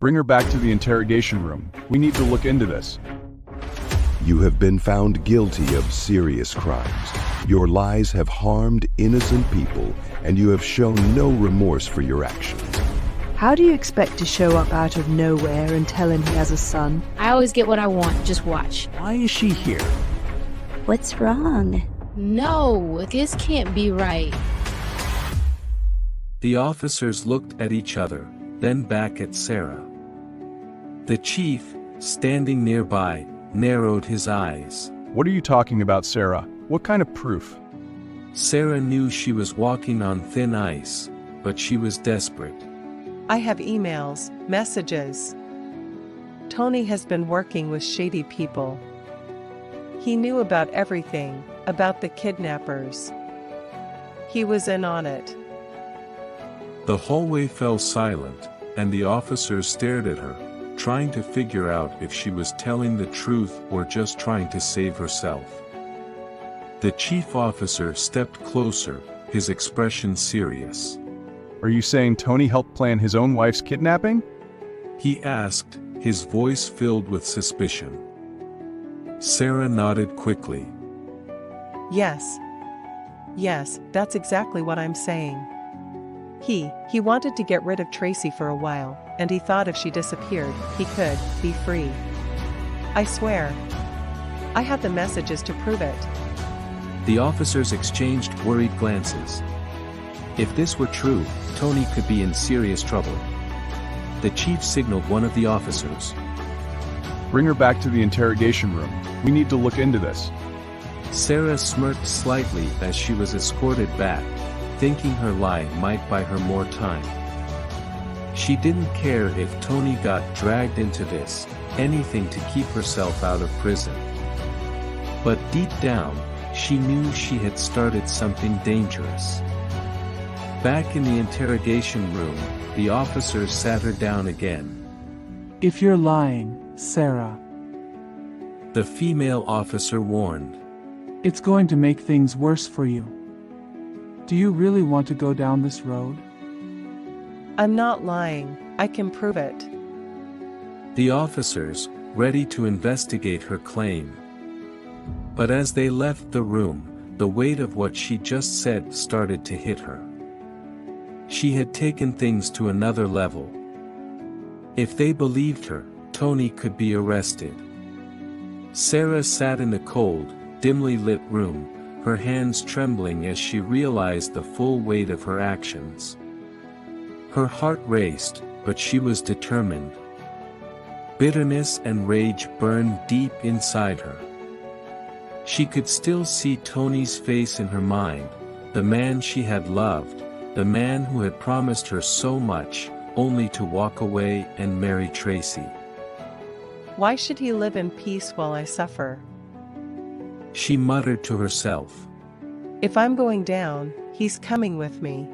Bring her back to the interrogation room. We need to look into this. You have been found guilty of serious crimes. Your lies have harmed innocent people, and you have shown no remorse for your actions. How do you expect to show up out of nowhere and tell him he has a son? I always get what I want, just watch. Why is she here? What's wrong? No, this can't be right. The officers looked at each other, then back at Sarah. The chief, standing nearby, narrowed his eyes. What are you talking about, Sarah? What kind of proof? Sarah knew she was walking on thin ice, but she was desperate. I have emails, messages. Tony has been working with shady people. He knew about everything, about the kidnappers. He was in on it. The hallway fell silent, and the officers stared at her, trying to figure out if she was telling the truth or just trying to save herself. The chief officer stepped closer, his expression serious. Are you saying Tony helped plan his own wife's kidnapping? He asked, his voice filled with suspicion. Sarah nodded quickly. Yes. Yes, that's exactly what I'm saying. He wanted to get rid of Tracy for a while, and he thought if she disappeared, he could be free. I swear. I have the messages to prove it. The officers exchanged worried glances. If this were true, Tony could be in serious trouble. The chief signaled one of the officers. Bring her back to the interrogation room. We need to look into this. Sarah smirked slightly as she was escorted back, thinking her lie might buy her more time. She didn't care if Tony got dragged into this, anything to keep herself out of prison. But deep down, she knew she had started something dangerous. Back in the interrogation room, the officers sat her down again. If you're lying, Sarah, The female officer warned. it's going to make things worse for you. Do you really want to go down this road? I'm not lying, I can prove it. The officers, ready to investigate her claim. But as they left the room, the weight of what she just said started to hit her. She had taken things to another level. If they believed her, Tony could be arrested. Sarah sat in the cold, dimly lit room, her hands trembling as she realized the full weight of her actions. Her heart raced, but she was determined. Bitterness and rage burned deep inside her. She could still see Tony's face in her mind, the man she had loved, the man who had promised her so much, only to walk away and marry Tracy. Why should he live in peace while I suffer? She muttered to herself. If I'm going down, he's coming with me.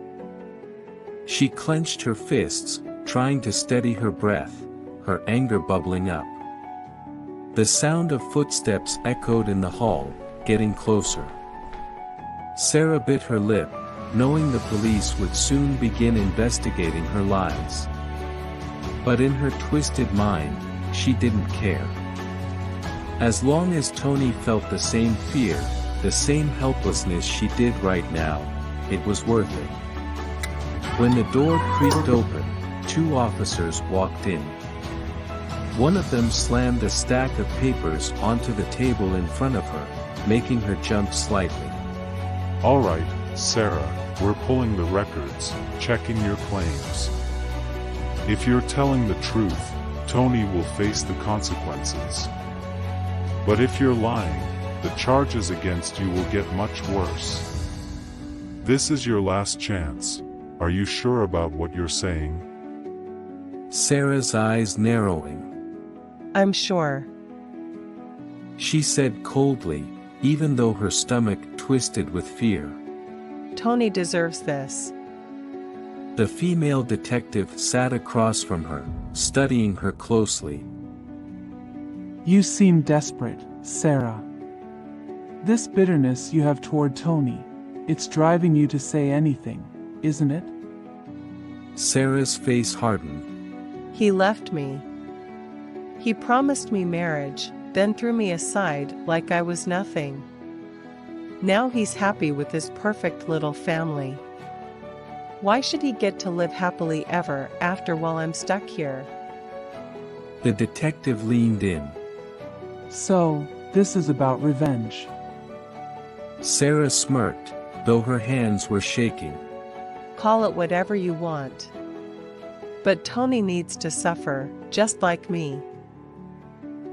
She clenched her fists, trying to steady her breath, her anger bubbling up. The sound of footsteps echoed in the hall, getting closer. Sarah bit her lip, knowing the police would soon begin investigating her lies. But in her twisted mind, she didn't care. As long as Tony felt the same fear, the same helplessness she did right now, it was worth it. When the door creaked open, two officers walked in. One of them slammed a stack of papers onto the table in front of her, making her jump slightly. All right, Sarah, we're pulling the records, checking your claims. If you're telling the truth, Tony will face the consequences. But if you're lying, the charges against you will get much worse. This is your last chance. Are you sure about what you're saying? Sarah's eyes narrowing. I'm sure. She said coldly, even though her stomach twisted with fear. Tony deserves this. The female detective sat across from her, studying her closely. You seem desperate, Sarah. This bitterness you have toward Tony, it's driving you to say anything, isn't it? Sarah's face hardened. He left me. He promised me marriage, then threw me aside like I was nothing. Now he's happy with his perfect little family. Why should he get to live happily ever after while I'm stuck here? The detective leaned in. So, this is about revenge. Sarah smirked, though her hands were shaking. Call it whatever you want. But Tony needs to suffer, just like me.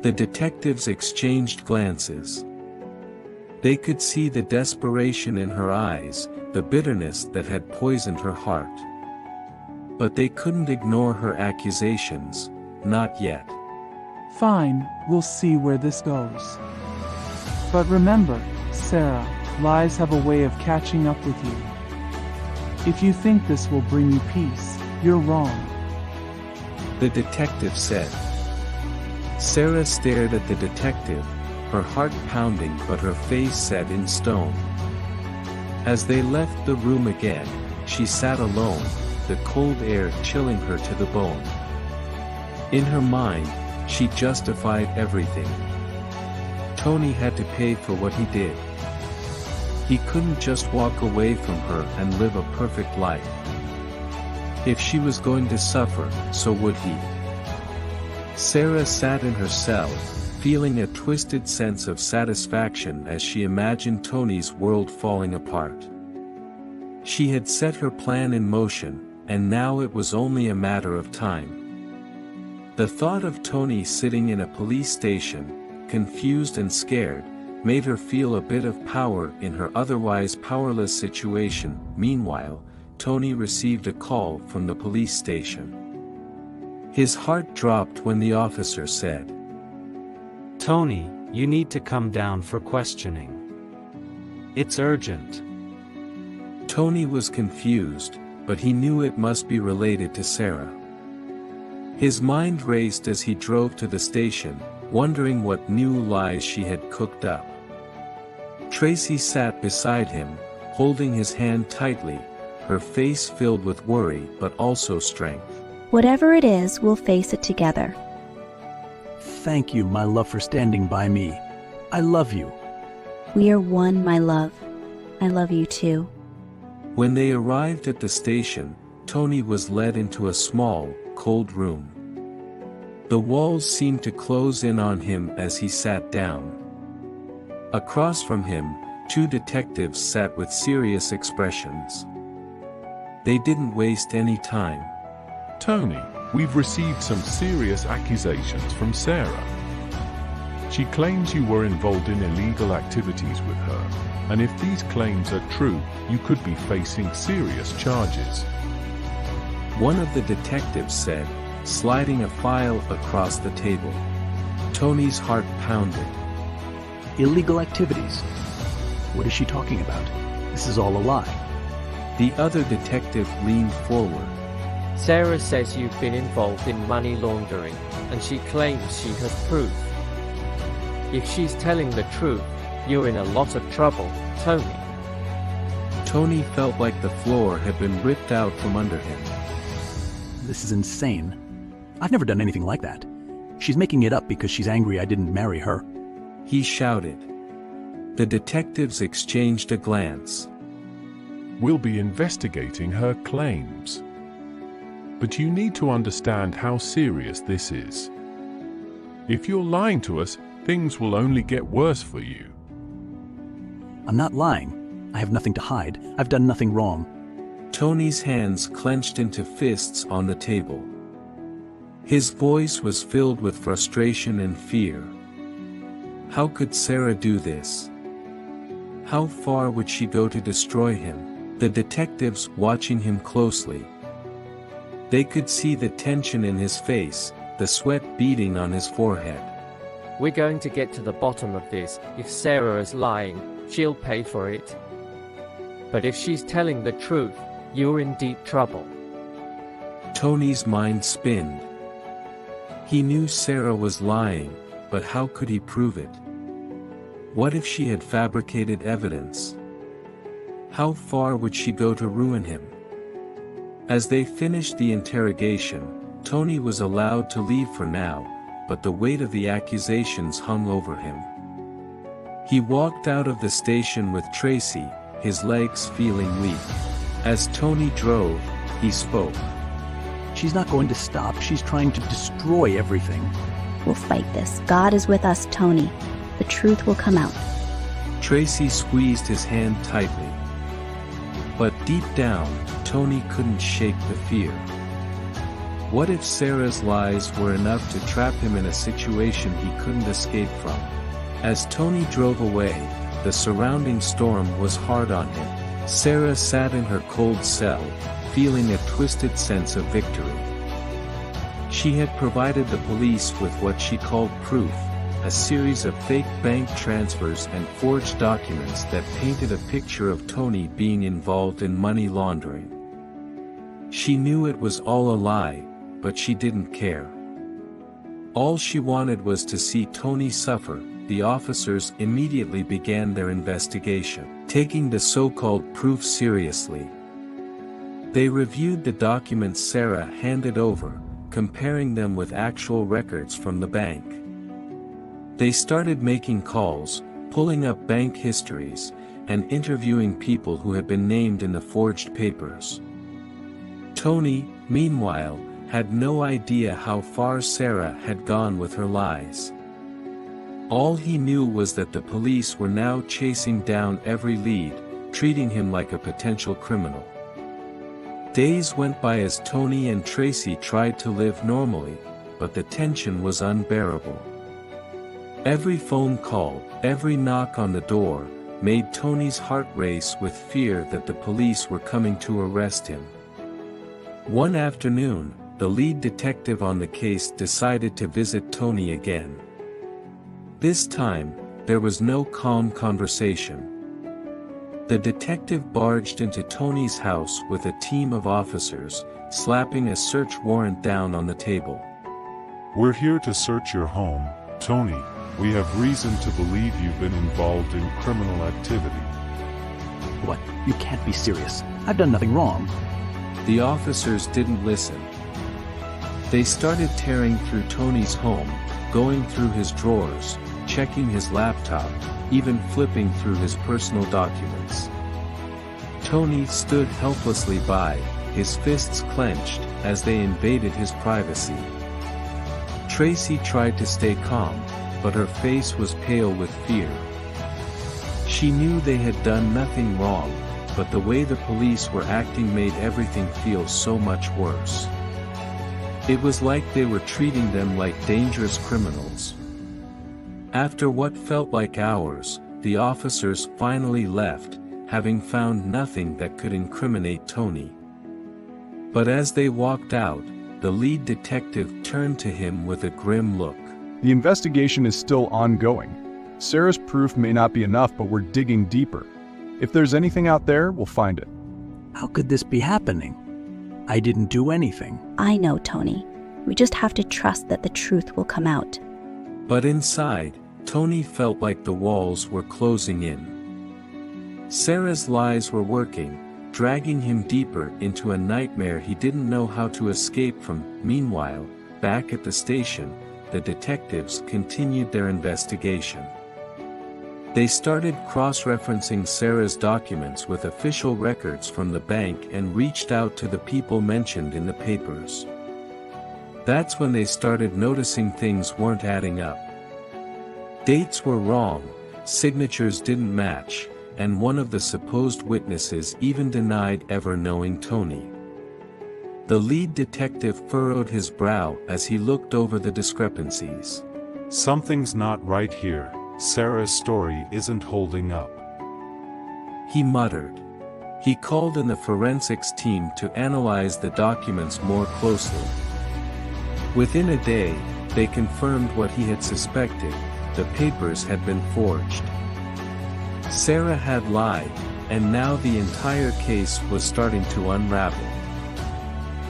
The detectives exchanged glances. They could see the desperation in her eyes, the bitterness that had poisoned her heart. But they couldn't ignore her accusations, not yet. Fine, we'll see where this goes. But remember, Sarah, lies have a way of catching up with you. If you think this will bring you peace, you're wrong. The detective said. Sarah stared at the detective, her heart pounding but her face set in stone. As they left the room again, she sat alone, the cold air chilling her to the bone. In her mind, she justified everything. Tony had to pay for what he did. He couldn't just walk away from her and live a perfect life. If she was going to suffer, so would he. Sarah sat in her cell, feeling a twisted sense of satisfaction as she imagined Tony's world falling apart. She had set her plan in motion, and now it was only a matter of time. The thought of Tony sitting in a police station, confused and scared, made her feel a bit of power in her otherwise powerless situation. Meanwhile, Tony received a call from the police station. His heart dropped when the officer said, "Tony, you need to come down for questioning. It's urgent." Tony was confused, but he knew it must be related to Sarah. His mind raced as he drove to the station, wondering what new lies she had cooked up. Tracy sat beside him, holding his hand tightly, her face filled with worry but also strength. Whatever it is, we'll face it together. Thank you, my love, for standing by me. I love you. We are one, my love. I love you too. When they arrived at the station, Tony was led into a small, cold room. The walls seemed to close in on him as he sat down. Across from him, two detectives sat with serious expressions. They didn't waste any time. Tony, we've received some serious accusations from Sarah. She claims you were involved in illegal activities with her, and if these claims are true, you could be facing serious charges. One of the detectives said, sliding a file across the table. Tony's heart pounded. Illegal activities? What is she talking about? This is all a lie. The other detective leaned forward. Sarah says you've been involved in money laundering, and she claims she has proof. If she's telling the truth, you're in a lot of trouble, Tony. Tony felt like the floor had been ripped out from under him. This is insane. I've never done anything like that. She's making it up because she's angry I didn't marry her. He shouted. The detectives exchanged a glance. We'll be investigating her claims. But you need to understand how serious this is. If you're lying to us, things will only get worse for you. I'm not lying. I have nothing to hide. I've done nothing wrong. Tony's hands clenched into fists on the table. His voice was filled with frustration and fear. How could Sarah do this? How far would she go to destroy him? The detectives watching him closely. They could see the tension in his face, the sweat beading on his forehead. We're going to get to the bottom of this. If Sarah is lying, she'll pay for it. But if she's telling the truth, you're in deep trouble. Tony's mind spinned. He knew Sarah was lying, but how could he prove it? What if she had fabricated evidence? How far would she go to ruin him? As they finished the interrogation, Tony was allowed to leave for now, but the weight of the accusations hung over him. He walked out of the station with Tracy, his legs feeling weak. As Tony drove, he spoke. She's not going to stop. She's trying to destroy everything. We'll fight this. God is with us, Tony. The truth will come out. Tracy squeezed his hand tightly. But deep down, Tony couldn't shake the fear. What if Sarah's lies were enough to trap him in a situation he couldn't escape from? As Tony drove away, the surrounding storm was hard on him. Sarah sat in her cold cell, feeling a twisted sense of victory. She had provided the police with what she called proof, a series of fake bank transfers and forged documents that painted a picture of Tony being involved in money laundering. She knew it was all a lie, but she didn't care. All she wanted was to see Tony suffer. The officers immediately began their investigation, taking the so-called proof seriously. They reviewed the documents Sarah handed over, comparing them with actual records from the bank. They started making calls, pulling up bank histories, and interviewing people who had been named in the forged papers. Tony, meanwhile, had no idea how far Sarah had gone with her lies. All he knew was that the police were now chasing down every lead, treating him like a potential criminal. Days went by as Tony and Tracy tried to live normally, but the tension was unbearable. Every phone call, every knock on the door, made Tony's heart race with fear that the police were coming to arrest him. One afternoon, the lead detective on the case decided to visit Tony again. This time, there was no calm conversation. The detective barged into Tony's house with a team of officers, slapping a search warrant down on the table. We're here to search your home, Tony. We have reason to believe you've been involved in criminal activity. What? You can't be serious. I've done nothing wrong. The officers didn't listen. They started tearing through Tony's home, going through his drawers, checking his laptop, even flipping through his personal documents. Tony stood helplessly by, his fists clenched, as they invaded his privacy. Tracy tried to stay calm, but her face was pale with fear. She knew they had done nothing wrong, but the way the police were acting made everything feel so much worse. It was like they were treating them like dangerous criminals. After what felt like hours, the officers finally left, having found nothing that could incriminate Tony. But as they walked out, the lead detective turned to him with a grim look. The investigation is still ongoing. Sarah's proof may not be enough, but we're digging deeper. If there's anything out there, we'll find it. How could this be happening? I didn't do anything. I know, Tony. We just have to trust that the truth will come out. But inside, Tony felt like the walls were closing in. Sarah's lies were working, dragging him deeper into a nightmare he didn't know how to escape from. Meanwhile, back at the station, the detectives continued their investigation. They started cross-referencing Sarah's documents with official records from the bank and reached out to the people mentioned in the papers. That's when they started noticing things weren't adding up. Dates were wrong, signatures didn't match, and one of the supposed witnesses even denied ever knowing Tony. The lead detective furrowed his brow as he looked over the discrepancies. Something's not right here. Sarah's story isn't holding up. He muttered. He called in the forensics team to analyze the documents more closely. Within a day, they confirmed what he had suspected: the papers had been forged. Sarah had lied, and now the entire case was starting to unravel.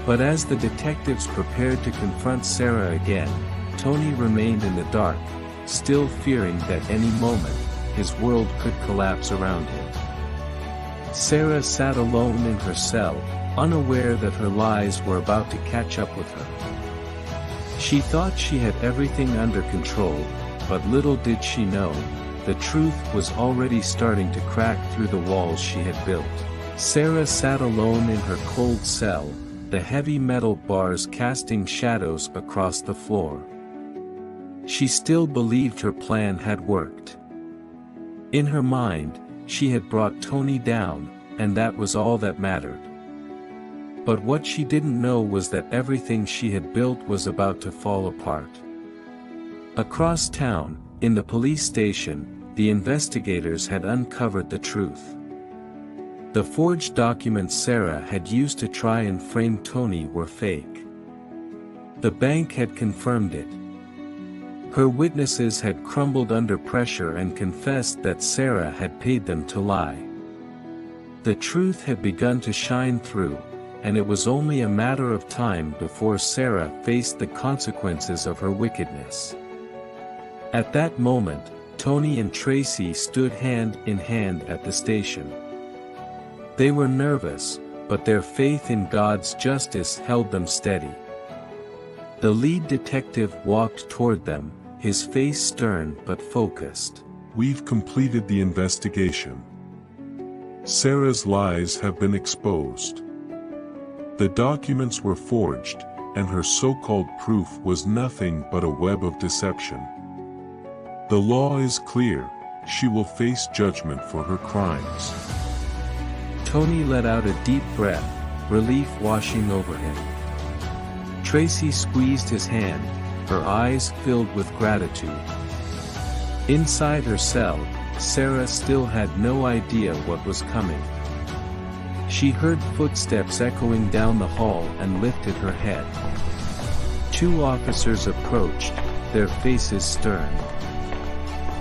But as the detectives prepared to confront Sarah again, Tony remained in the dark, still fearing that any moment, his world could collapse around him. Sarah sat alone in her cell, unaware that her lies were about to catch up with her. She thought she had everything under control, but little did she know, the truth was already starting to crack through the walls she had built. Sarah sat alone in her cold cell, the heavy metal bars casting shadows across the floor. She still believed her plan had worked. In her mind, she had brought Tony down, and that was all that mattered. But what she didn't know was that everything she had built was about to fall apart. Across town, in the police station, the investigators had uncovered the truth. The forged documents Sarah had used to try and frame Tony were fake. The bank had confirmed it. Her witnesses had crumbled under pressure and confessed that Sarah had paid them to lie. The truth had begun to shine through, and it was only a matter of time before Sarah faced the consequences of her wickedness. At that moment, Tony and Tracy stood hand in hand at the station. They were nervous, but their faith in God's justice held them steady. The lead detective walked toward them, his face stern but focused. We've completed the investigation. Sarah's lies have been exposed. The documents were forged, and her so-called proof was nothing but a web of deception. The law is clear, she will face judgment for her crimes. Tony let out a deep breath, relief washing over him. Tracy squeezed his hand, her eyes filled with gratitude. Inside her cell, Sarah still had no idea what was coming. She heard footsteps echoing down the hall and lifted her head. 2 officers approached, their faces stern.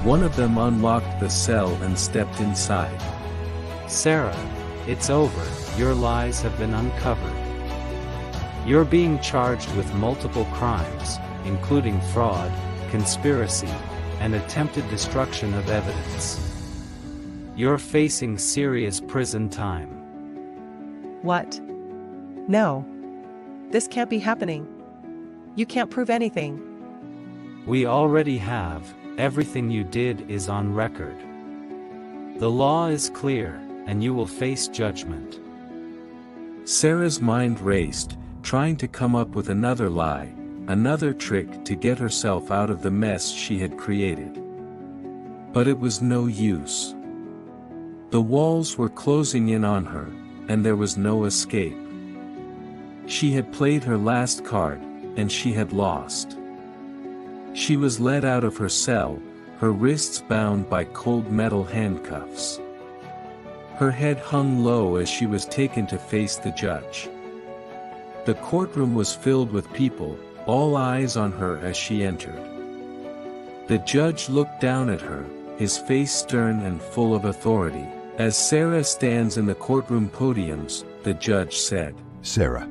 One of them unlocked the cell and stepped inside. Sarah, it's over, your lies have been uncovered. You're being charged with multiple crimes, including fraud, conspiracy, and attempted destruction of evidence. You're facing serious prison time. What? No. This can't be happening. You can't prove anything. We already have, everything you did is on record. The law is clear, and you will face judgment. Sarah's mind raced, trying to come up with another lie, another trick to get herself out of the mess she had created. But it was no use. The walls were closing in on her, and there was no escape. She had played her last card, and she had lost. She was led out of her cell, her wrists bound by cold metal handcuffs. Her head hung low as she was taken to face the judge. The courtroom was filled with people, all eyes on her as she entered. The judge looked down at her, his face stern and full of authority. As Sarah stands in the courtroom podiums, the judge said, Sarah,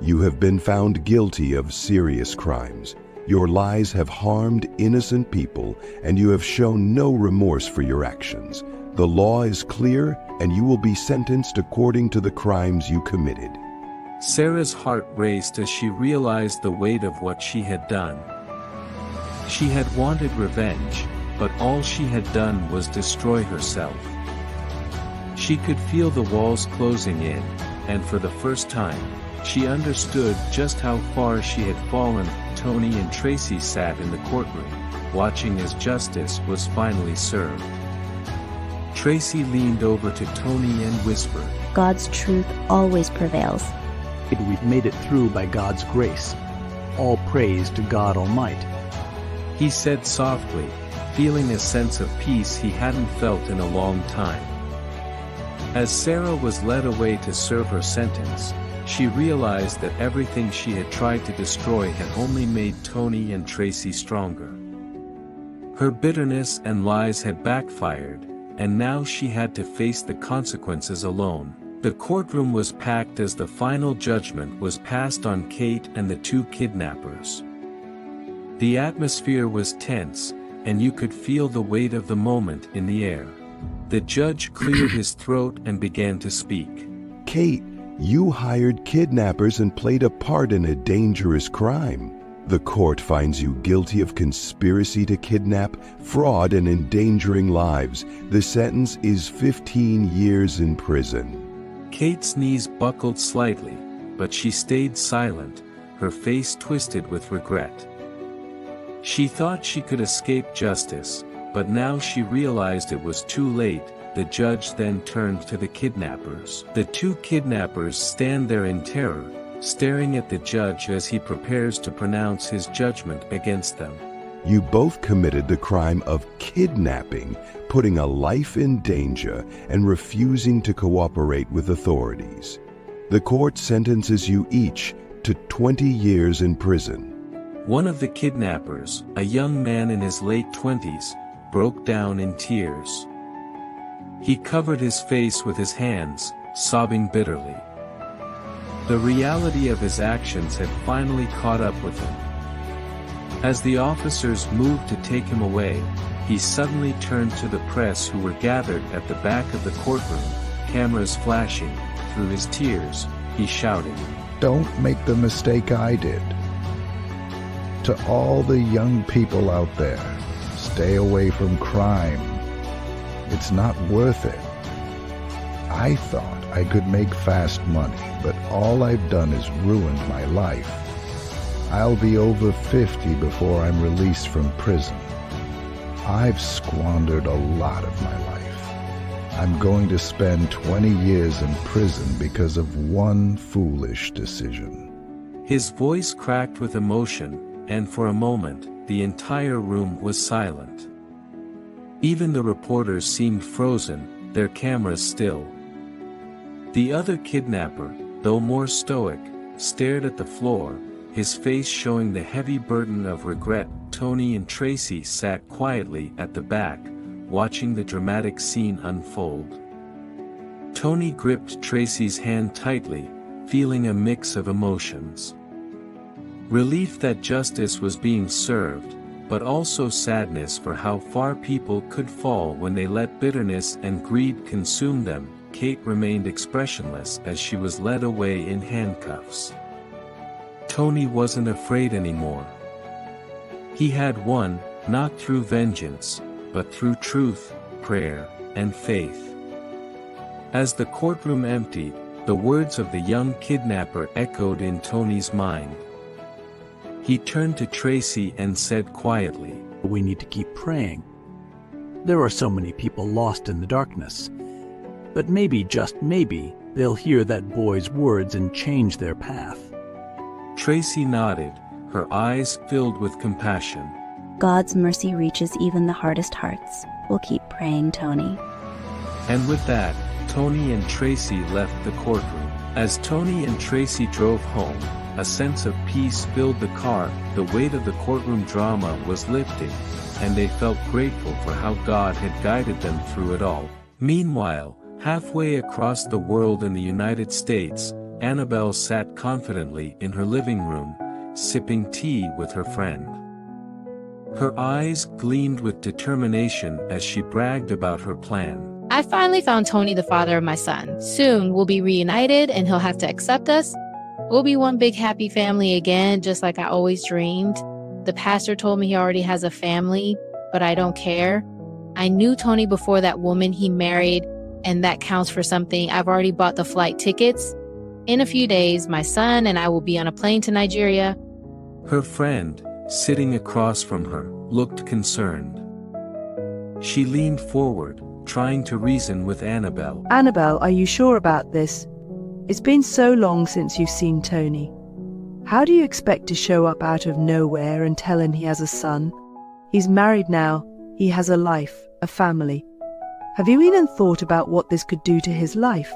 you have been found guilty of serious crimes. Your lies have harmed innocent people, and you have shown no remorse for your actions. The law is clear, and you will be sentenced according to the crimes you committed. Sarah's heart raced as she realized the weight of what she had done. She had wanted revenge, but all she had done was destroy herself. She could feel the walls closing in, and for the first time, she understood just how far she had fallen. Tony and Tracy sat in the courtroom, watching as justice was finally served. Tracy leaned over to Tony and whispered, God's truth always prevails. We've made it through by God's grace. All praise to God Almighty. He said softly, feeling a sense of peace he hadn't felt in a long time. As Sarah was led away to serve her sentence, she realized that everything she had tried to destroy had only made Tony and Tracy stronger. Her bitterness and lies had backfired, and now she had to face the consequences alone. The courtroom was packed as the final judgment was passed on Kate and the 2 kidnappers. The atmosphere was tense, and you could feel the weight of the moment in the air. The judge cleared his throat and began to speak. Kate, you hired kidnappers and played a part in a dangerous crime. The court finds you guilty of conspiracy to kidnap, fraud, and endangering lives. The sentence is 15 years in prison. Kate's knees buckled slightly, but she stayed silent, her face twisted with regret. She thought she could escape justice, but now she realized it was too late. The judge then turned to the kidnappers. The two kidnappers stand there in terror, staring at the judge as he prepares to pronounce his judgment against them. You both committed the crime of kidnapping, putting a life in danger, and refusing to cooperate with authorities. The court sentences you each to 20 years in prison. One of the kidnappers, a young man in his late 20s, broke down in tears. He covered his face with his hands, sobbing bitterly. The reality of his actions had finally caught up with him. As the officers moved to take him away, he suddenly turned to the press who were gathered at the back of the courtroom, cameras flashing. Through his tears, he shouted, "Don't make the mistake I did. To all the young people out there, stay away from crime. It's not worth it. I thought I could make fast money, but all I've done is ruined my life. I'll be over 50 before I'm released from prison. I've squandered a lot of my life. I'm going to spend 20 years in prison because of one foolish decision." His voice cracked with emotion, and for a moment, the entire room was silent. Even the reporters seemed frozen, their cameras still. The other kidnapper, though more stoic, stared at the floor, his face showing the heavy burden of regret. Tony and Tracy sat quietly at the back, watching the dramatic scene unfold. Tony gripped Tracy's hand tightly, feeling a mix of emotions. Relief that justice was being served, but also sadness for how far people could fall when they let bitterness and greed consume them. Kate remained expressionless as she was led away in handcuffs. Tony wasn't afraid anymore. He had won, not through vengeance, but through truth, prayer, and faith. As the courtroom emptied, the words of the young kidnapper echoed in Tony's mind. He turned to Tracy and said quietly, "We need to keep praying. There are so many people lost in the darkness. But maybe, just maybe, they'll hear that boy's words and change their path." Tracy nodded, her eyes filled with compassion. God's mercy reaches even the hardest hearts. We'll keep praying, Tony. And with that, Tony and Tracy left the courtroom. As Tony and Tracy drove home, a sense of peace filled the car. The weight of the courtroom drama was lifted, and they felt grateful for how God had guided them through it all. Meanwhile, halfway across the world in the United States, Annabelle sat confidently in her living room, sipping tea with her friend. Her eyes gleamed with determination as she bragged about her plan. I finally found Tony, the father of my son. Soon we'll be reunited and he'll have to accept us. We'll be one big happy family again, just like I always dreamed. The pastor told me he already has a family, but I don't care. I knew Tony before that woman he married, and that counts for something. I've already bought the flight tickets. In a few days, my son and I will be on a plane to Nigeria. Her friend, sitting across from her, looked concerned. She leaned forward, trying to reason with Annabelle. "Annabelle, are you sure about this? It's been so long since you've seen Tony. How do you expect to show up out of nowhere and tell him he has a son? He's married now, he has a life, a family. Have you even thought about what this could do to his life?"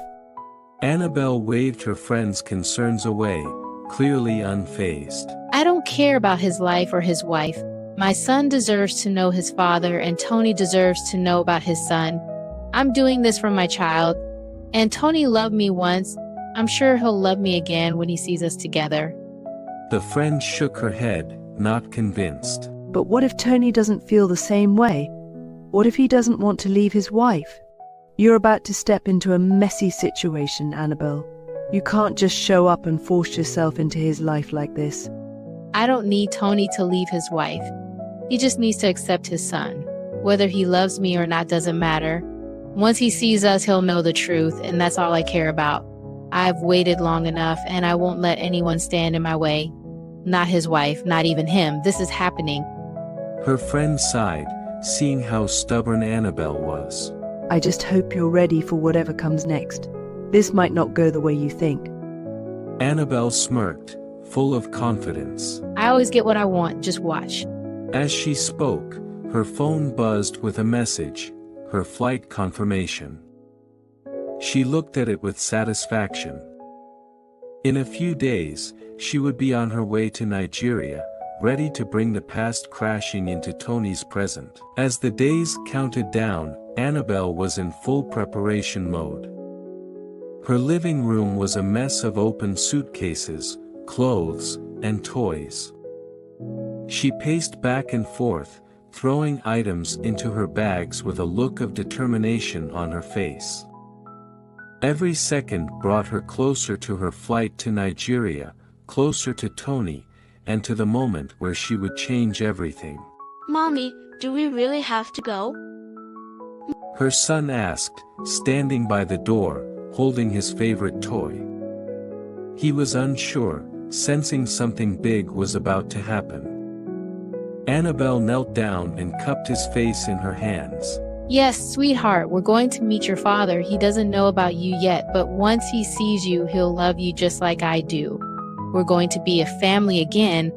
Annabelle waved her friend's concerns away, clearly unfazed. I don't care about his life or his wife. My son deserves to know his father, and Tony deserves to know about his son. I'm doing this for my child. And Tony loved me once. I'm sure he'll love me again when he sees us together. The friend shook her head, not convinced. But what if Tony doesn't feel the same way? What if he doesn't want to leave his wife? You're about to step into a messy situation, Annabelle. You can't just show up and force yourself into his life like this. I don't need Tony to leave his wife. He just needs to accept his son. Whether he loves me or not doesn't matter. Once he sees us, he'll know the truth, and that's all I care about. I've waited long enough, and I won't let anyone stand in my way. Not his wife, not even him. This is happening. Her friend sighed, seeing how stubborn Annabelle was. I just hope you're ready for whatever comes next. This might not go the way you think. Annabelle smirked, full of confidence. I always get what I want, just watch. As she spoke, her phone buzzed with a message, her flight confirmation. She looked at it with satisfaction. In a few days, she would be on her way to Nigeria, ready to bring the past crashing into Tony's present. As the days counted down, Annabelle was in full preparation mode. Her living room was a mess of open suitcases, clothes, and toys. She paced back and forth, throwing items into her bags with a look of determination on her face. Every second brought her closer to her flight to Nigeria, closer to Tony, and to the moment where she would change everything. Mommy, do we really have to go? Her son asked, standing by the door, holding his favorite toy. He was unsure, sensing something big was about to happen. Annabelle knelt down and cupped his face in her hands. Yes, sweetheart, we're going to meet your father. He doesn't know about you yet, but once he sees you, he'll love you just like I do. We're going to be a family again.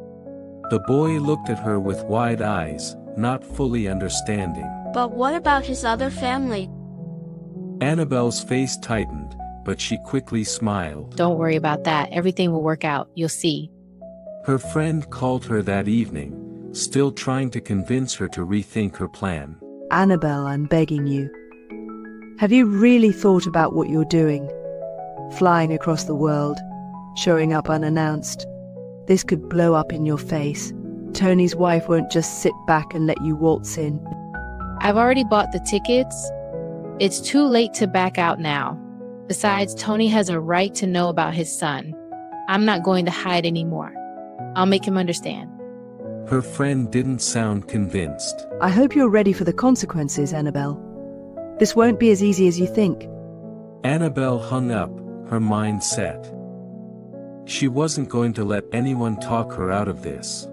The boy looked at her with wide eyes, not fully understanding. But what about his other family? Annabelle's face tightened, but she quickly smiled. Don't worry about that. Everything will work out. You'll see. Her friend called her that evening, still trying to convince her to rethink her plan. Annabelle, I'm begging you. Have you really thought about what you're doing? Flying across the world, showing up unannounced. This could blow up in your face. Tony's wife won't just sit back and let you waltz in. I've already bought the tickets. It's too late to back out now. Besides, Tony has a right to know about his son. I'm not going to hide anymore. I'll make him understand. Her friend didn't sound convinced. I hope you're ready for the consequences, Annabelle. This won't be as easy as you think. Annabelle hung up, her mind set. She wasn't going to let anyone talk her out of this.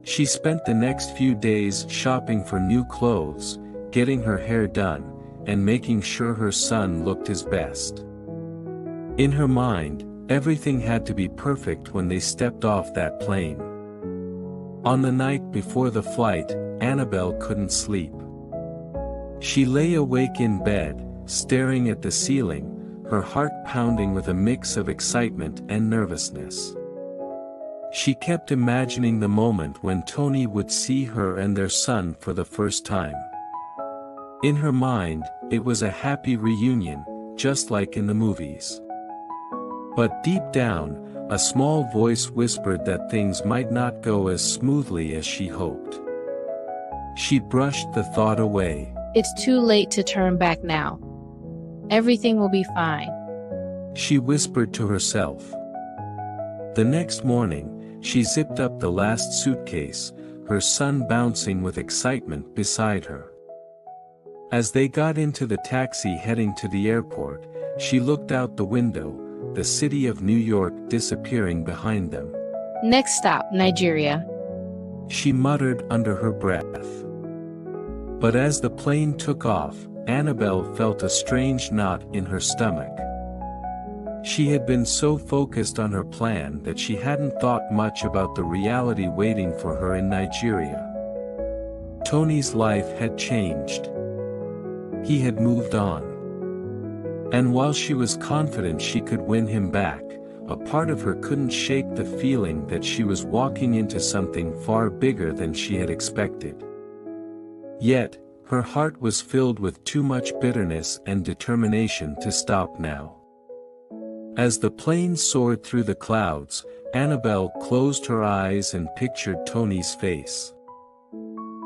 She spent the next few days shopping for new clothes, getting her hair done, and making sure her son looked his best. In her mind, everything had to be perfect when they stepped off that plane. On the night before the flight, Annabelle couldn't sleep. She lay awake in bed, staring at the ceiling, her heart pounding with a mix of excitement and nervousness. She kept imagining the moment when Tony would see her and their son for the first time. In her mind, it was a happy reunion, just like in the movies. But deep down, a small voice whispered that things might not go as smoothly as she hoped. She brushed the thought away. It's too late to turn back now. Everything will be fine, she whispered to herself. The next morning, she zipped up the last suitcase, her son bouncing with excitement beside her. As they got into the taxi heading to the airport, she looked out the window, the city of New York disappearing behind them. Next stop, Nigeria, she muttered under her breath. But as the plane took off, Annabelle felt a strange knot in her stomach. She had been so focused on her plan that she hadn't thought much about the reality waiting for her in Nigeria. Tony's life had changed. He had moved on. And while she was confident she could win him back, a part of her couldn't shake the feeling that she was walking into something far bigger than she had expected. Yet, her heart was filled with too much bitterness and determination to stop now. As the plane soared through the clouds, Annabelle closed her eyes and pictured Tony's face.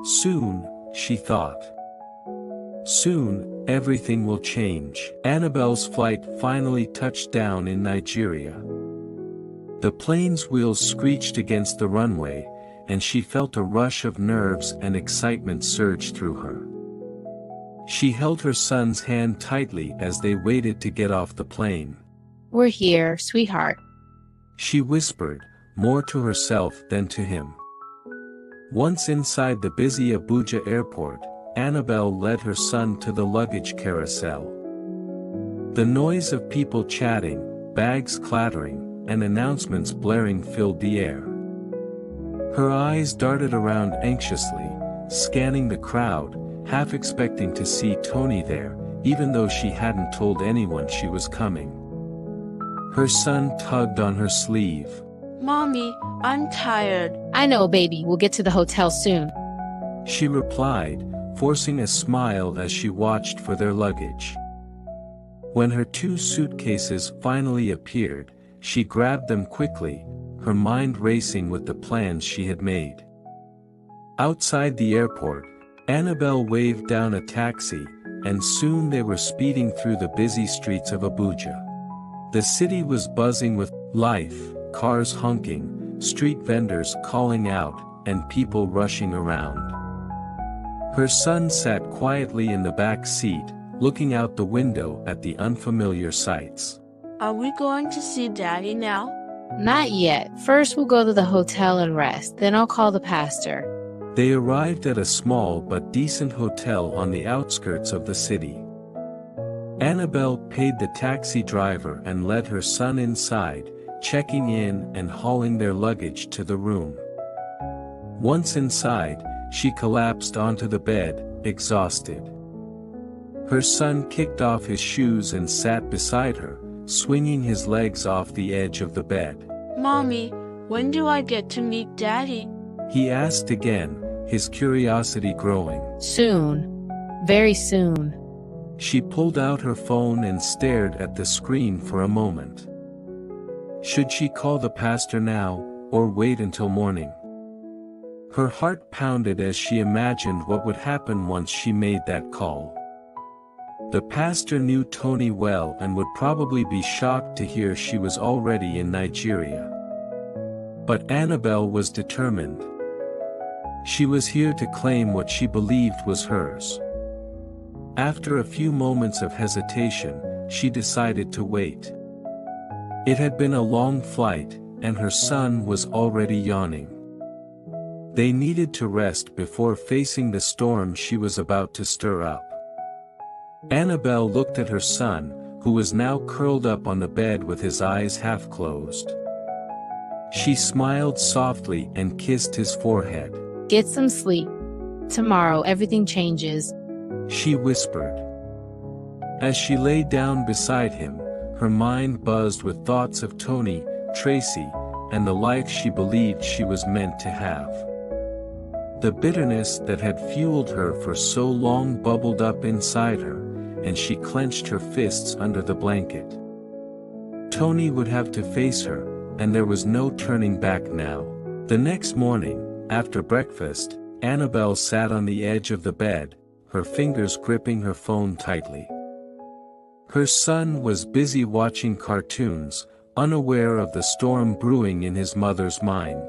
Soon, she thought. Soon, everything will change. Annabelle's flight finally touched down in Nigeria. The plane's wheels screeched against the runway, and she felt a rush of nerves and excitement surge through her. She held her son's hand tightly as they waited to get off the plane. "We're here, sweetheart," she whispered, more to herself than to him. Once inside the busy Abuja airport, Annabelle led her son to the luggage carousel. The noise of people chatting, bags clattering, and announcements blaring filled the air. Her eyes darted around anxiously, scanning the crowd, half expecting to see Tony there, even though she hadn't told anyone she was coming. Her son tugged on her sleeve. Mommy, I'm tired. "I know, baby. We'll get to the hotel soon," she replied, forcing a smile as she watched for their luggage. When her 2 suitcases finally appeared, she grabbed them quickly, her mind racing with the plans she had made. Outside the airport, Annabelle waved down a taxi, and soon they were speeding through the busy streets of Abuja. The city was buzzing with life, cars honking, street vendors calling out, and people rushing around. Her son sat quietly in the back seat, looking out the window at the unfamiliar sights. Are we going to see Daddy now? "Not yet. First we'll go to the hotel and rest, then I'll call the pastor." They arrived at a small but decent hotel on the outskirts of the city. Annabelle paid the taxi driver and led her son inside, checking in and hauling their luggage to the room. Once inside, she collapsed onto the bed, exhausted. Her son kicked off his shoes and sat beside her, swinging his legs off the edge of the bed. Mommy, when do I get to meet Daddy? He asked again, his curiosity growing. "Soon. Very soon." She pulled out her phone and stared at the screen for a moment. Should she call the pastor now, or wait until morning? Her heart pounded as she imagined what would happen once she made that call. The pastor knew Tony well and would probably be shocked to hear she was already in Nigeria. But Annabelle was determined. She was here to claim what she believed was hers. After a few moments of hesitation, she decided to wait. It had been a long flight, and her son was already yawning. They needed to rest before facing the storm she was about to stir up. Annabelle looked at her son, who was now curled up on the bed with his eyes half closed. She smiled softly and kissed his forehead. "Get some sleep. Tomorrow everything changes," she whispered. As she lay down beside him, her mind buzzed with thoughts of Tony, Tracy, and the life she believed she was meant to have. The bitterness that had fueled her for so long bubbled up inside her, and she clenched her fists under the blanket. Tony would have to face her, and there was no turning back now. The next morning, after breakfast, Annabelle sat on the edge of the bed, her fingers gripping her phone tightly. Her son was busy watching cartoons, unaware of the storm brewing in his mother's mind.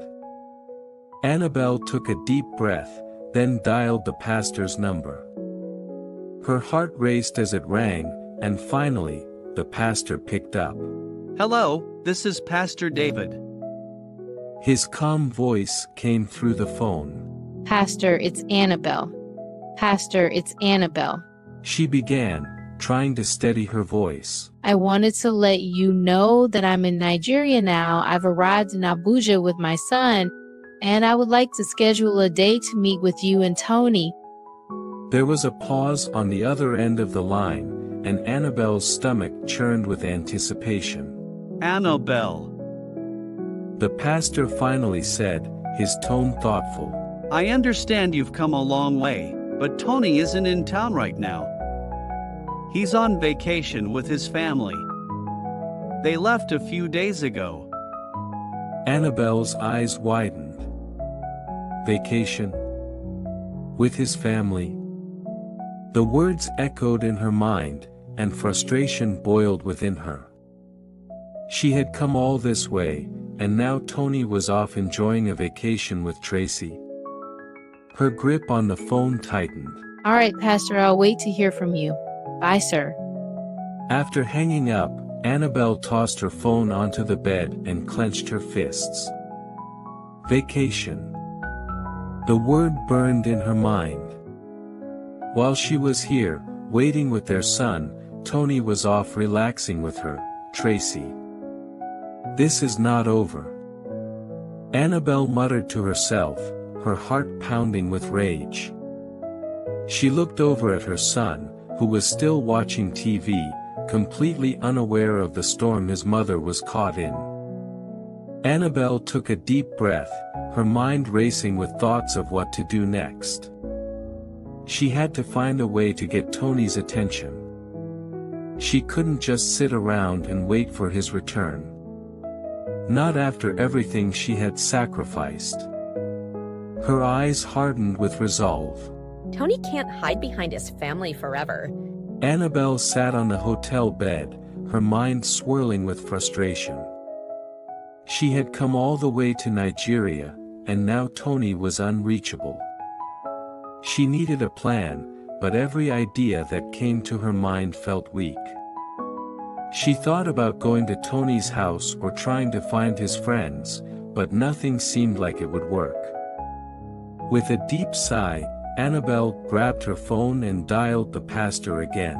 Annabelle took a deep breath, then dialed the pastor's number. Her heart raced as it rang, and finally, the pastor picked up. "Hello, this is Pastor David." His calm voice came through the phone. "Pastor, it's Annabelle. Pastor, it's Annabelle." She began, trying to steady her voice. "I wanted to let you know that I'm in Nigeria now. I've arrived in Abuja with my son, and I would like to schedule a day to meet with you and Tony." There was a pause on the other end of the line, and Annabelle's stomach churned with anticipation. "Annabelle," the pastor finally said, his tone thoughtful. "I understand you've come a long way, but Tony isn't in town right now. He's on vacation with his family. They left a few days ago." Annabelle's eyes widened. Vacation? With his family? The words echoed in her mind, and frustration boiled within her. She had come all this way, and now Tony was off enjoying a vacation with Tracy. Her grip on the phone tightened. All right, Pastor, I'll wait to hear from you. Bye, sir. After hanging up, Annabelle tossed her phone onto the bed and clenched her fists. Vacation. The word burned in her mind. While she was here, waiting with their son, Tony was off relaxing with her, Tracy. This is not over. Annabelle muttered to herself, her heart pounding with rage. She looked over at her son, who was still watching TV, completely unaware of the storm his mother was caught in. Annabelle took a deep breath, her mind racing with thoughts of what to do next. She had to find a way to get Tony's attention. She couldn't just sit around and wait for his return. Not after everything she had sacrificed. Her eyes hardened with resolve. Tony can't hide behind his family forever. Annabelle sat on the hotel bed, her mind swirling with frustration. She had come all the way to Nigeria, and now Tony was unreachable. She needed a plan, but every idea that came to her mind felt weak. She thought about going to Tony's house or trying to find his friends, but nothing seemed like it would work. With a deep sigh, Annabelle grabbed her phone and dialed the pastor again.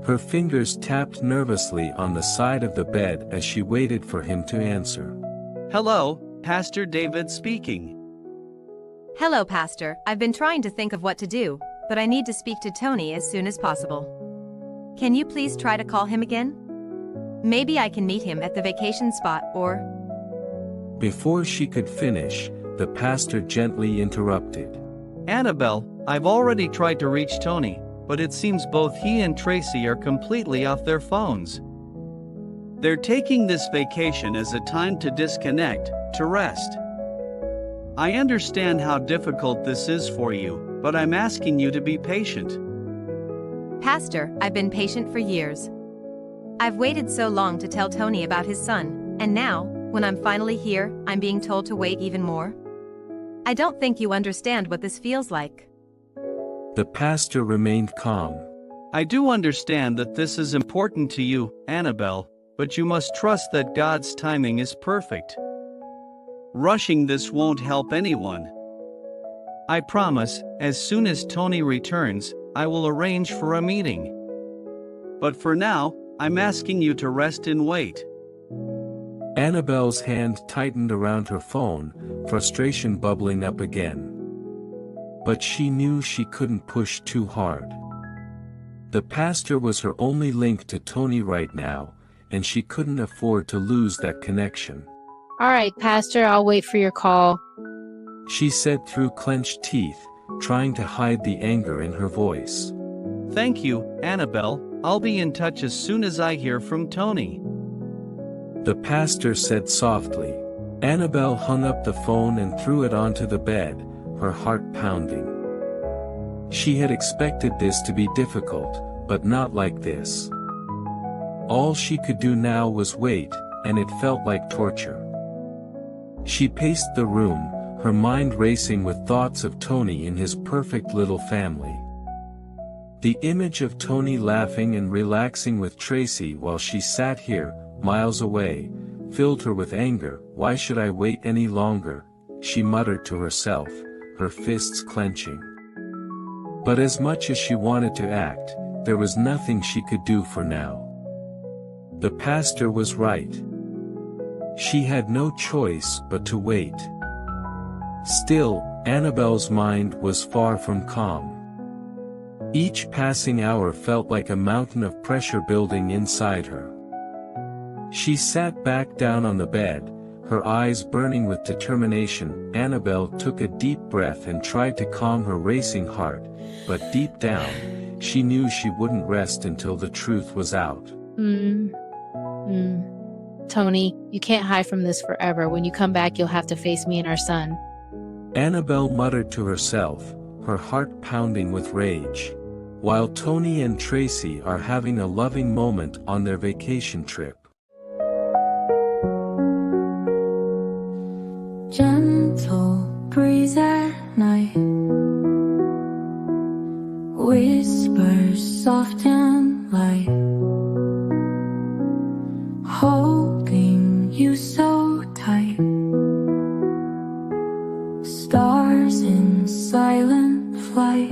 Her fingers tapped nervously on the side of the bed as she waited for him to answer. Hello, Pastor David speaking. Hello, Pastor. I've been trying to think of what to do, but I need to speak to Tony as soon as possible. Can you please try to call him again? Maybe I can meet him at the vacation spot or... Before she could finish, the pastor gently interrupted. Annabelle, I've already tried to reach Tony, but it seems both he and Tracy are completely off their phones. They're taking this vacation as a time to disconnect, to rest. I understand how difficult this is for you, but I'm asking you to be patient. Pastor, I've been patient for years. I've waited so long to tell Tony about his son, and now, when I'm finally here, I'm being told to wait even more. I don't think you understand what this feels like. The pastor remained calm. I do understand that this is important to you, Annabelle, but you must trust that God's timing is perfect. Rushing this won't help anyone. I promise, as soon as Tony returns, I will arrange for a meeting. But for now, I'm asking you to rest and wait. Annabelle's hand tightened around her phone, frustration bubbling up again. But she knew she couldn't push too hard. The pastor was her only link to Tony right now, and she couldn't afford to lose that connection. All right, Pastor, I'll wait for your call. She said through clenched teeth, trying to hide the anger in her voice. Thank you, Annabelle. I'll be in touch as soon as I hear from Tony. The pastor said softly. Annabelle hung up the phone and threw it onto the bed, her heart pounding. She had expected this to be difficult, but not like this. All she could do now was wait, and it felt like torture. She paced the room, her mind racing with thoughts of Tony and his perfect little family. The image of Tony laughing and relaxing with Tracy while she sat here, miles away, filled her with anger. Why should I wait any longer? She muttered to herself, her fists clenching. But as much as she wanted to act, there was nothing she could do for now. The pastor was right. She had no choice but to wait. Still, Annabelle's mind was far from calm. Each passing hour felt like a mountain of pressure building inside her. She sat back down on the bed, her eyes burning with determination. Annabelle took a deep breath and tried to calm her racing heart, but deep down, she knew she wouldn't rest until the truth was out. Tony, you can't hide from this forever. When you come back, you'll have to face me and our son. Annabelle muttered to herself, her heart pounding with rage. While Tony and Tracy are having a loving moment on their vacation trip. at night. Whispers soft and light, holding you so tight. Stars in silent flight,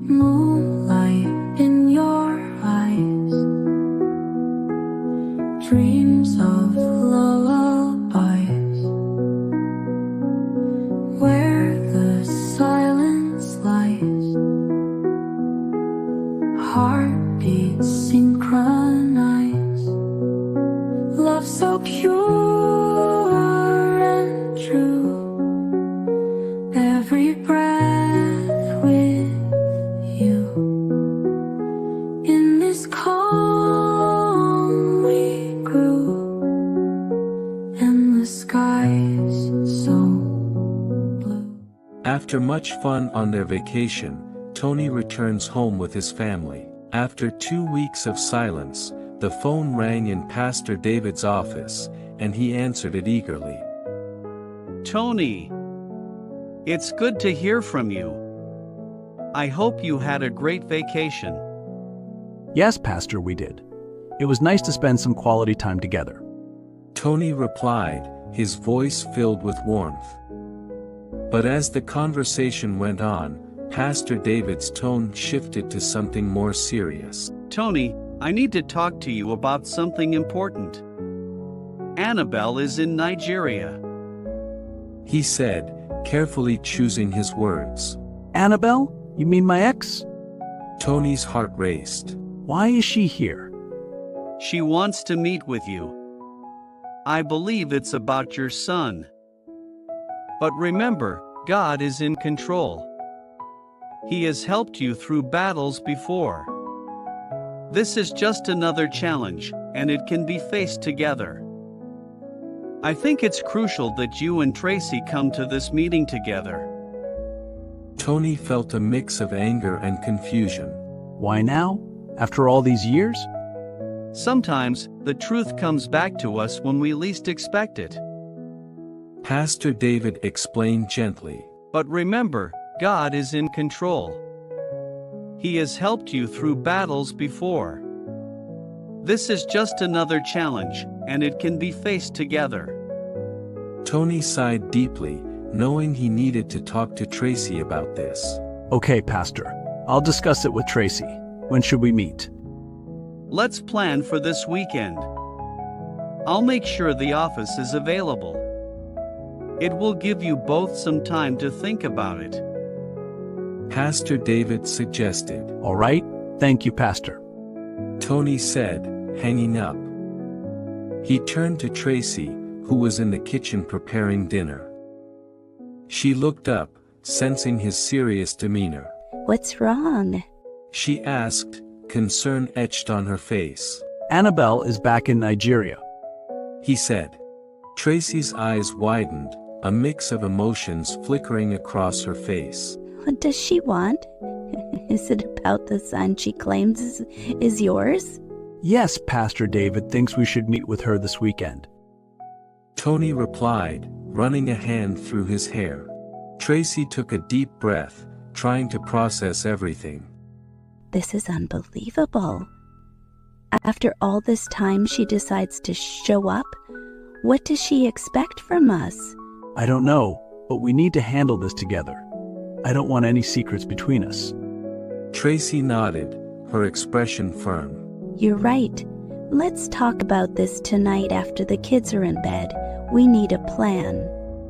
moonlight in your eyes, dreams of lullabies, where the silence lies, heartbeats synchronize, love so pure and true, every breath with you. In this calm we grew, and the skies so blue. After much fun on their vacation, Tony returns home with his family. After 2 weeks of silence, the phone rang in Pastor David's office, and he answered it eagerly. Tony, it's good to hear from you. I hope you had a great vacation. Yes, Pastor, we did. It was nice to spend some quality time together. Tony replied, his voice filled with warmth. But as the conversation went on, Pastor David's tone shifted to something more serious. Tony, I need to talk to you about something important. Annabelle is in Nigeria, he said, carefully choosing his words. Annabelle? You mean my ex? Tony's heart raced. Why is she here? She wants to meet with you. I believe it's about your son. But remember, God is in control. He has helped you through battles before. This is just another challenge, and it can be faced together. I think it's crucial that you and Tracy come to this meeting together. Tony felt a mix of anger and confusion. Why now? After all these years? Sometimes, the truth comes back to us when we least expect it. Pastor David explained gently. But remember, God is in control. He has helped you through battles before. This is just another challenge, and it can be faced together. Tony sighed deeply, knowing he needed to talk to Tracy about this. Okay, Pastor. I'll discuss it with Tracy. When should we meet? Let's plan for this weekend. I'll make sure the office is available. It will give you both some time to think about it. Pastor David suggested. All right. Thank you, Pastor. Tony said, hanging up. He turned to Tracy, who was in the kitchen preparing dinner. She looked up, sensing his serious demeanor. What's wrong? She asked, concern etched on her face. Annabelle is back in Nigeria, he said. Tracy's eyes widened, a mix of emotions flickering across her face. What does she want? Is it about the son she claims is yours? Yes, Pastor David thinks we should meet with her this weekend. Tony replied, running a hand through his hair. Tracy took a deep breath, trying to process everything. This is unbelievable. After all this time, she decides to show up? What does she expect from us? I don't know, but we need to handle this together. I don't want any secrets between us. Tracy nodded, her expression firm. You're right. Let's talk about this tonight after the kids are in bed. We need a plan.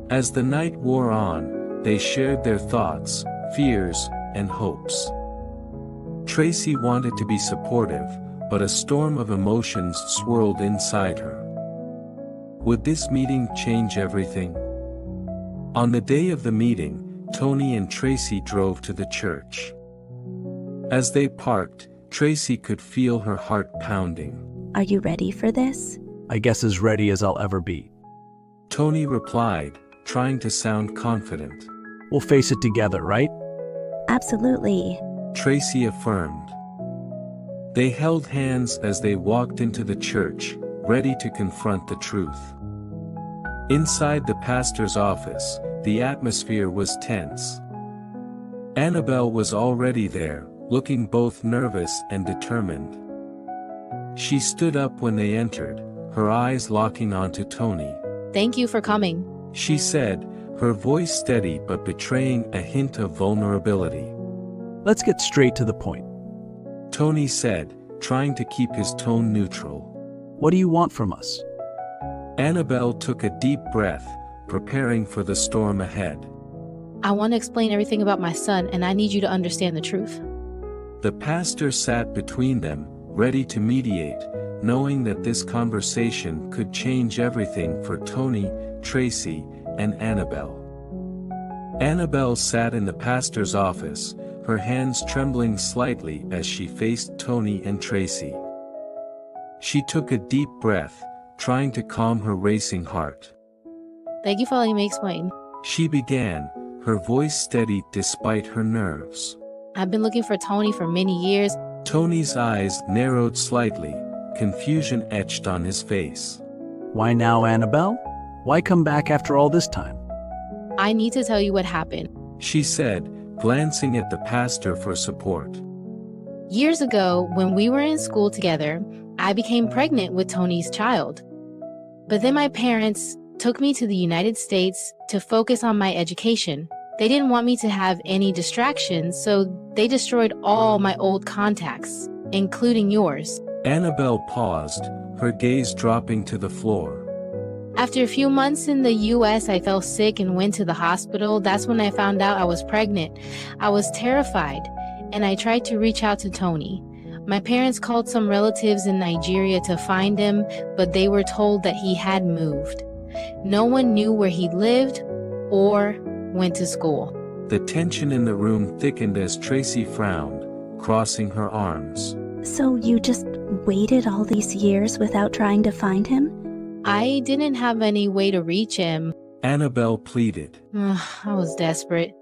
As the night wore on, they shared their thoughts, fears, and hopes. Tracy wanted to be supportive, but a storm of emotions swirled inside her. Would this meeting change everything? On the day of the meeting, Tony and Tracy drove to the church. As they parked, Tracy could feel her heart pounding. Are you ready for this? I guess as ready as I'll ever be. Tony replied, trying to sound confident. We'll face it together, right? Absolutely. Tracy affirmed. They held hands as they walked into the church, ready to confront the truth. Inside the pastor's office, the atmosphere was tense. Annabelle was already there, looking both nervous and determined. She stood up when they entered, her eyes locking onto Tony. Thank you for coming. She said, her voice steady but betraying a hint of vulnerability. Let's get straight to the point. Tony said, trying to keep his tone neutral. What do you want from us? Annabelle took a deep breath, preparing for the storm ahead. I want to explain everything about my son, and I need you to understand the truth. The pastor sat between them, ready to mediate, knowing that this conversation could change everything for Tony, Tracy, and Annabelle. Annabelle sat in the pastor's office, her hands trembling slightly as she faced Tony and Tracy. She took a deep breath, trying to calm her racing heart. Thank you for letting me explain. She began, her voice steady despite her nerves. I've been looking for Tony for many years. Tony's eyes narrowed slightly, confusion etched on his face. Why now, Annabelle? Why come back after all this time? I need to tell you what happened. She said, glancing at the pastor for support. Years ago, when we were in school together, I became pregnant with Tony's child. But then my parents took me to the United States to focus on my education. They didn't want me to have any distractions, so they destroyed all my old contacts, including yours. Annabelle paused, her gaze dropping to the floor. After a few months in the US, I fell sick and went to the hospital. That's when I found out I was pregnant. I was terrified, and I tried to reach out to Tony. My parents called some relatives in Nigeria to find him, but they were told that he had moved. No one knew where he lived or went to school. The tension in the room thickened as Tracy frowned, crossing her arms. So you just waited all these years without trying to find him? I didn't have any way to reach him. Annabelle pleaded. I was desperate.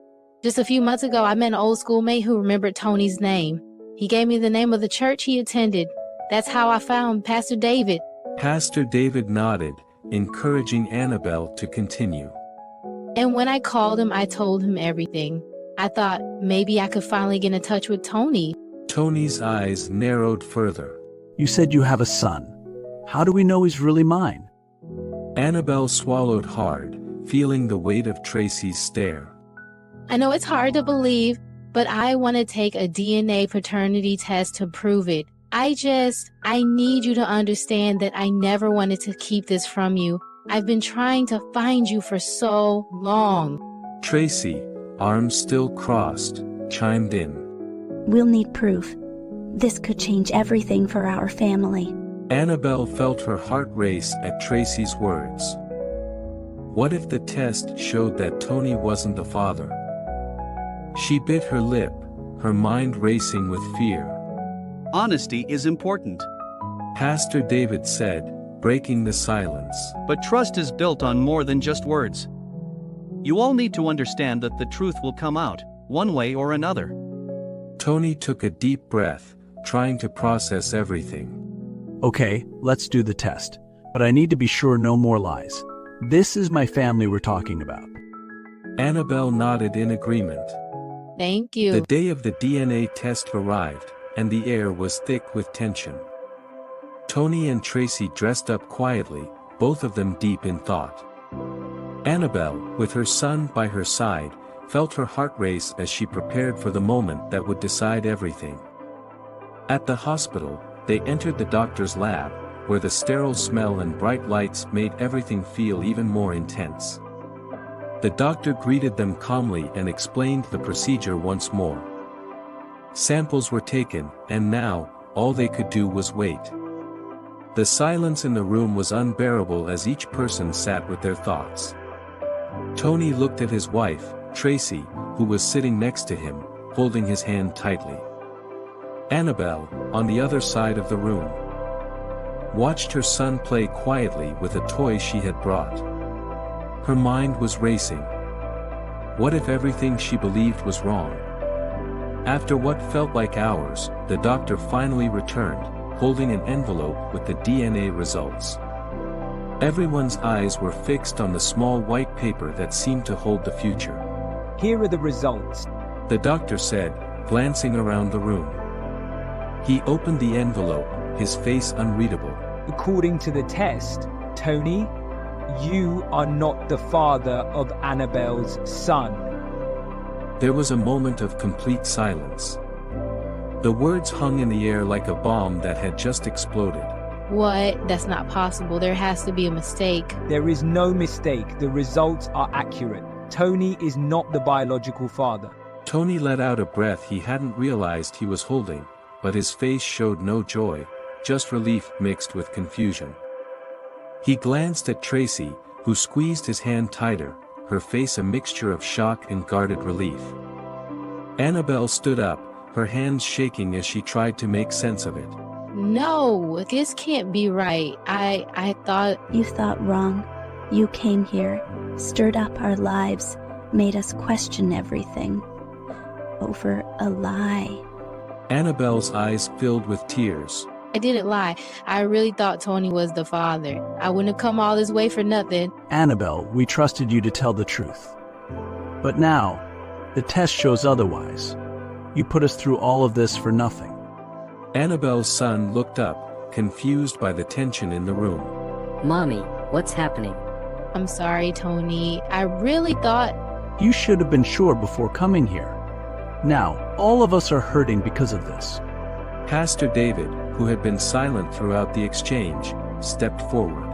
Just a few months ago, I met an old schoolmate who remembered Tony's name. He gave me the name of the church he attended. That's how I found Pastor David. Pastor David nodded, encouraging Annabelle to continue. And when I called him, I told him everything. I thought maybe I could finally get in touch with Tony. Tony's eyes narrowed further. You said you have a son. How do we know he's really mine? Annabelle swallowed hard, feeling the weight of Tracy's stare. I know it's hard to believe, but I want to take a DNA paternity test to prove it. I need you to understand that I never wanted to keep this from you. I've been trying to find you for so long. Tracy, arms still crossed, chimed in. We'll need proof. This could change everything for our family. Annabelle felt her heart race at Tracy's words. What if the test showed that Tony wasn't the father? She bit her lip, her mind racing with fear. Honesty is important. Pastor David said, breaking the silence. But trust is built on more than just words. You all need to understand that the truth will come out, one way or another. Tony took a deep breath, trying to process everything. Okay, let's do the test. But I need to be sure no more lies. This is my family we're talking about. Annabelle nodded in agreement. Thank you. The day of the DNA test arrived, and the air was thick with tension. Tony and Tracy dressed up quietly, both of them deep in thought. Annabelle, with her son by her side, felt her heart race as she prepared for the moment that would decide everything. At the hospital, they entered the doctor's lab, where the sterile smell and bright lights made everything feel even more intense. The doctor greeted them calmly and explained the procedure once more. Samples were taken, and now, all they could do was wait. The silence in the room was unbearable as each person sat with their thoughts. Tony looked at his wife, Tracy, who was sitting next to him, holding his hand tightly. Annabelle, on the other side of the room, watched her son play quietly with a toy she had brought. Her mind was racing. What if everything she believed was wrong? After what felt like hours, the doctor finally returned, holding an envelope with the DNA results. Everyone's eyes were fixed on the small white paper that seemed to hold the future. Here are the results, the doctor said, glancing around the room. He opened the envelope, his face unreadable. According to the test, Tony, you are not the father of Annabelle's son. There was a moment of complete silence. The words hung in the air like a bomb that had just exploded. What? That's not possible. There has to be a mistake. There is no mistake. The results are accurate. Tony is not the biological father. Tony let out a breath he hadn't realized he was holding, but his face showed no joy, just relief mixed with confusion. He glanced at Tracy, who squeezed his hand tighter, her face a mixture of shock and guarded relief. Annabelle stood up, her hands shaking as she tried to make sense of it. No, this can't be right. I thought... You thought wrong. You came here, stirred up our lives, made us question everything. Over a lie. Annabelle's eyes filled with tears. I didn't lie. I really thought Tony was the father. I wouldn't have come all this way for nothing. Annabelle, we trusted you to tell the truth. But now, the test shows otherwise. You put us through all of this for nothing. Annabelle's son looked up, confused by the tension in the room. Mommy, what's happening? I'm sorry, Tony. I really thought... You should have been sure before coming here. Now, all of us are hurting because of this. Pastor David, who had been silent throughout the exchange, stepped forward.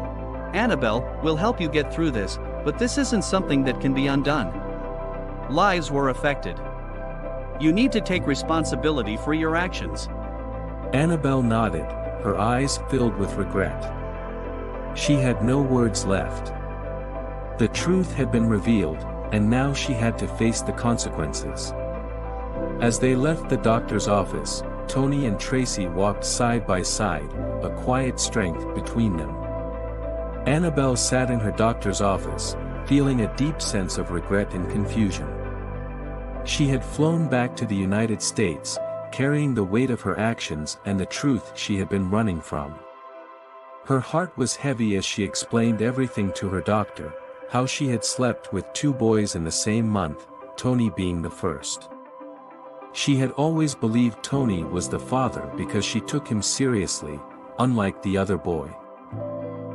Annabelle, we'll help you get through this, but this isn't something that can be undone. Lives were affected. You need to take responsibility for your actions. Annabelle nodded, her eyes filled with regret. She had no words left. The truth had been revealed, and now she had to face the consequences. As they left the doctor's office, Tony and Tracy walked side by side, a quiet strength between them. Annabelle sat in her doctor's office, feeling a deep sense of regret and confusion. She had flown back to the United States, carrying the weight of her actions and the truth she had been running from. Her heart was heavy as she explained everything to her doctor, how she had slept with 2 boys in the same month, Tony being the first. She had always believed Tony was the father because she took him seriously, unlike the other boy.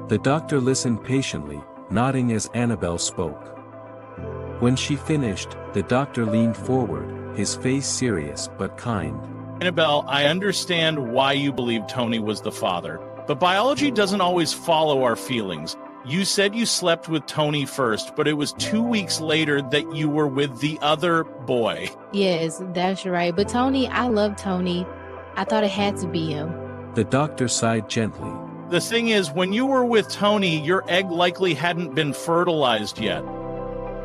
The doctor listened patiently, nodding as Annabelle spoke. When she finished, the doctor leaned forward, his face serious but kind. Annabelle, I understand why you believe Tony was the father, but biology doesn't always follow our feelings. You said you slept with Tony first, but it was 2 weeks later that you were with the other boy. Yes, that's right. But Tony, I love Tony. I thought it had to be him. The doctor sighed gently. The thing is, when you were with Tony, your egg likely hadn't been fertilized yet.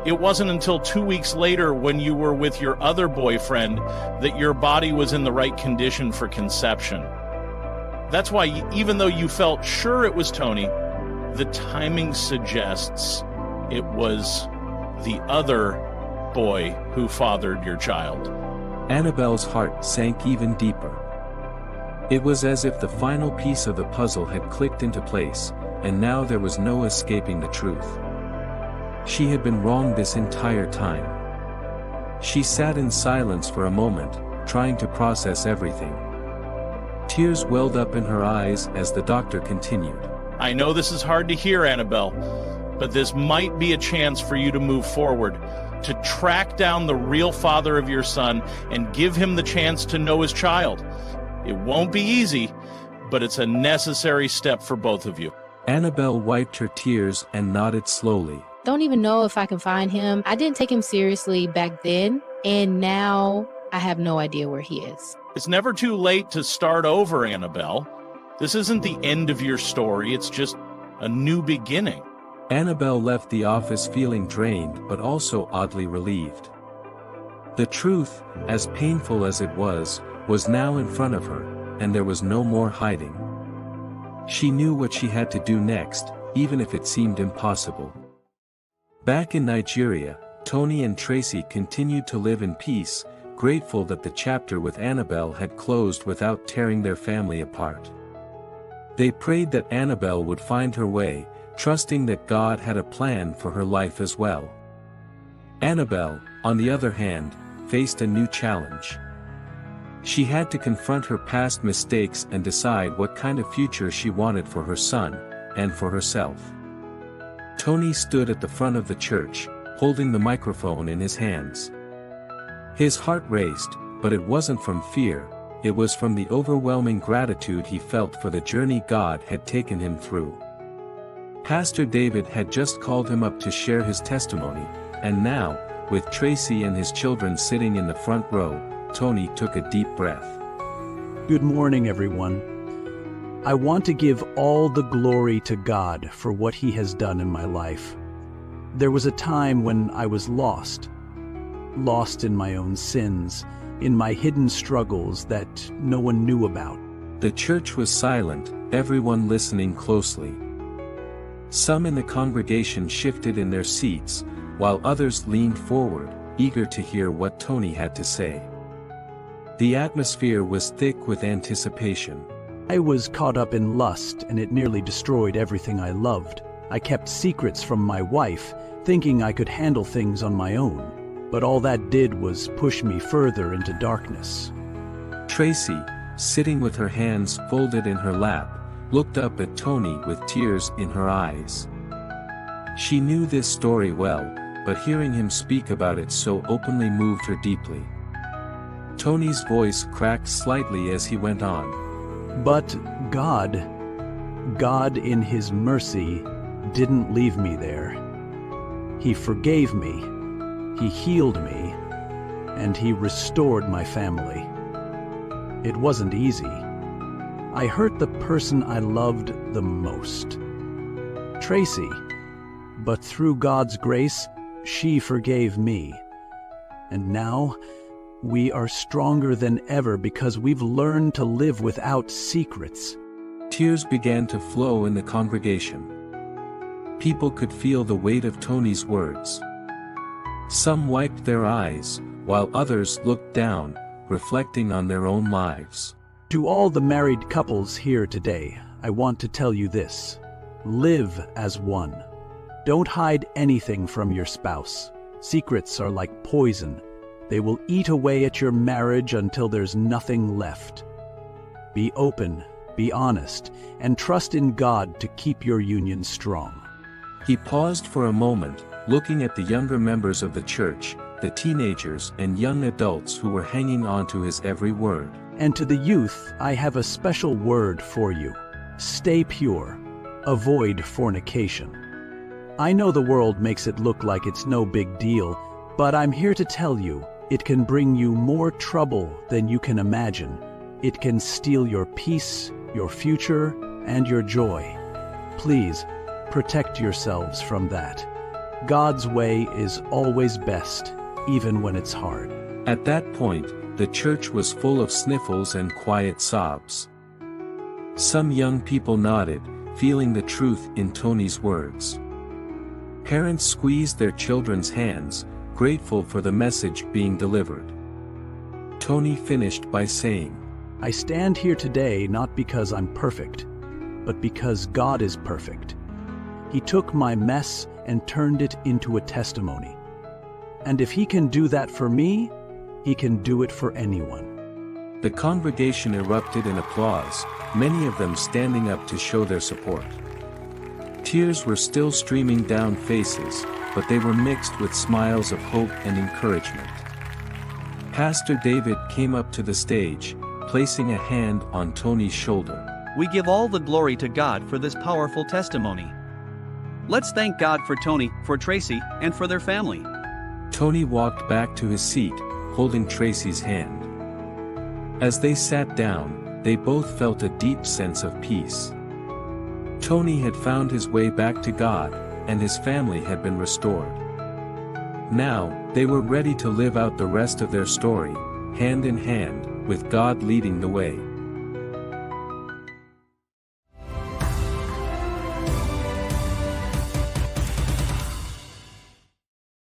It wasn't until 2 weeks later when you were with your other boyfriend that your body was in the right condition for conception. That's why, even though you felt sure it was Tony, the timing suggests it was the other boy who fathered your child. Annabelle's heart sank even deeper. It was as if the final piece of the puzzle had clicked into place, and now there was no escaping the truth. She had been wrong this entire time. She sat in silence for a moment, trying to process everything. Tears welled up in her eyes as the doctor continued. I know this is hard to hear, Annabelle, but this might be a chance for you to move forward, to track down the real father of your son and give him the chance to know his child. It won't be easy, but it's a necessary step for both of you. Annabelle wiped her tears and nodded slowly. Don't even know if I can find him. I didn't take him seriously back then, and now I have no idea where he is. It's never too late to start over, Annabelle. This isn't the end of your story, it's just a new beginning. Annabelle left the office feeling drained but also oddly relieved. The truth, as painful as it was now in front of her, and there was no more hiding. She knew what she had to do next, even if it seemed impossible. Back in Nigeria, Tony and Tracy continued to live in peace, grateful that the chapter with Annabelle had closed without tearing their family apart. They prayed that Annabelle would find her way, trusting that God had a plan for her life as well. Annabelle, on the other hand, faced a new challenge. She had to confront her past mistakes and decide what kind of future she wanted for her son, and for herself. Tony stood at the front of the church, holding the microphone in his hands. His heart raced, but it wasn't from fear, it was from the overwhelming gratitude he felt for the journey God had taken him through. Pastor David had just called him up to share his testimony, and now, with Tracy and his children sitting in the front row, Tony took a deep breath. Good morning, everyone. I want to give all the glory to God for what He has done in my life. There was a time when I was lost in my own sins, in my hidden struggles that no one knew about. The church was silent, everyone listening closely. Some in the congregation shifted in their seats, while others leaned forward, eager to hear what Tony had to say. The atmosphere was thick with anticipation. I was caught up in lust, and it nearly destroyed everything I loved. I kept secrets from my wife, thinking I could handle things on my own, but all that did was push me further into darkness. Tracy, sitting with her hands folded in her lap, looked up at Tony with tears in her eyes. She knew this story well, but hearing him speak about it so openly moved her deeply. Tony's voice cracked slightly as he went on. But God in His mercy didn't leave me there. He forgave me, He healed me, and He restored my family. It wasn't easy. I hurt the person I loved the most, Tracy, but through God's grace, she forgave me. And now, we are stronger than ever because we've learned to live without secrets. Tears began to flow in the congregation. People could feel the weight of Tony's words. Some wiped their eyes, while others looked down, reflecting on their own lives. To all the married couples here today, I want to tell you this. Live as one. Don't hide anything from your spouse. Secrets are like poison. They will eat away at your marriage until there's nothing left. Be open, be honest, and trust in God to keep your union strong. He paused for a moment, looking at the younger members of the church, the teenagers and young adults who were hanging on to his every word. And to the youth, I have a special word for you. Stay pure. Avoid fornication. I know the world makes it look like it's no big deal, but I'm here to tell you, it can bring you more trouble than you can imagine. It can steal your peace, your future, and your joy. Please, protect yourselves from that. God's way is always best, even when it's hard. At that point, the church was full of sniffles and quiet sobs. Some young people nodded, feeling the truth in Tony's words. Parents squeezed their children's hands, grateful for the message being delivered. Tony finished by saying, I stand here today not because I'm perfect, but because God is perfect. He took my mess and turned it into a testimony. And if He can do that for me, He can do it for anyone. The congregation erupted in applause, many of them standing up to show their support. Tears were still streaming down faces, but they were mixed with smiles of hope and encouragement. Pastor David came up to the stage, placing a hand on Tony's shoulder. We give all the glory to God for this powerful testimony. Let's thank God for Tony, for Tracy, and for their family. Tony walked back to his seat, holding Tracy's hand. As they sat down, they both felt a deep sense of peace. Tony had found his way back to God, and his family had been restored. Now, they were ready to live out the rest of their story, hand in hand, with God leading the way.